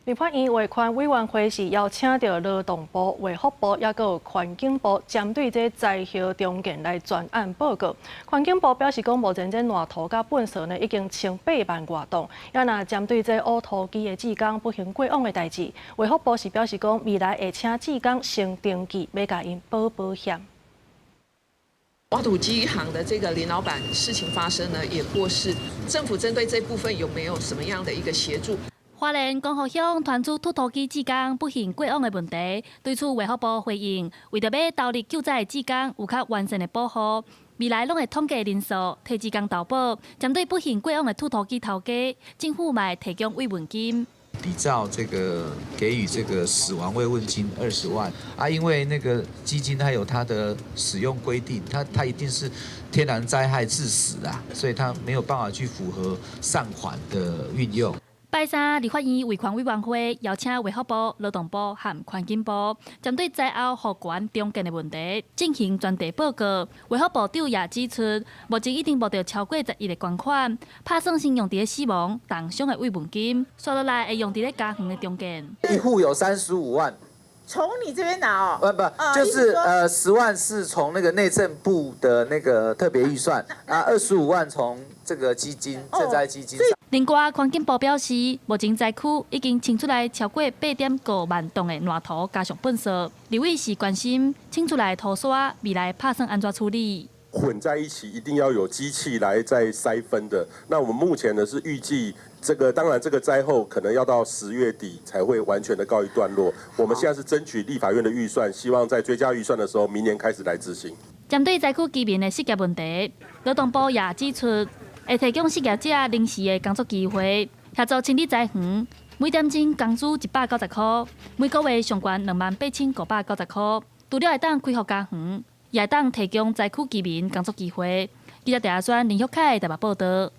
立法院卫环委员会是邀请到劳动部、卫福部，也有环境部，针对这灾后重建来专案报告。环境部表示讲，目前这烂土甲粪扫呢已经清8万外吨，也若针对这挖土机的技工不行过往的代志，卫福部是表示讲，未来会请技工先登记，要甲因保险。 挖土机行的这个林老板事情发生了，也过世。政府针对这部分有没有什么样的一个协助？花莲江河乡传出土机技工不幸过往的问题，对此卫福部回应，为着要投入救灾技工有较完善的保护，未来拢会统计人数，替技工投保。针对不幸过往的土机头家，政府嘛提供慰问金。 依照这个给予这个死亡慰问金20万啊，因为那个基金它有它的使用规定，它一定是天然灾害致死啊，所以它没有办法去符合善款的运用。 拜三，立法院卫环委员会邀请卫福部、劳动部和环境部，针对灾后复原重建的问题进行专题报告。卫福部长也指出，目前已经募到超过10亿的捐款，拍算先用伫死亡、重伤的慰问金，刷落来会用伫咧家园的重建。一户有35万。 从你这边拿哦？就是10万是从那个内政部的那个特别预算啊，25万从这个基金赈灾基金上。另外，环境部表示，目前灾区已经清出来超过8.5万吨的烂土加上粪扫，立委是关心清出来土沙未来拍算安怎处理。 混在一起，一定要有机器来再筛分的。那我们目前呢是预计这个，当然这个灾后可能要到10月底才会完全的告一段落。我们现在是争取立法院的预算，希望在追加预算的时候，明年开始来执行。针对灾区居民的失业问题，劳动部也指出，会提供失业者临时的工作机会，协助清理灾园，每点钟工资190块，每个月上悬28590块。除了会当开放家园。 也当提供灾区居民工作机会。记者陈亚轩、林旭凯台北报道。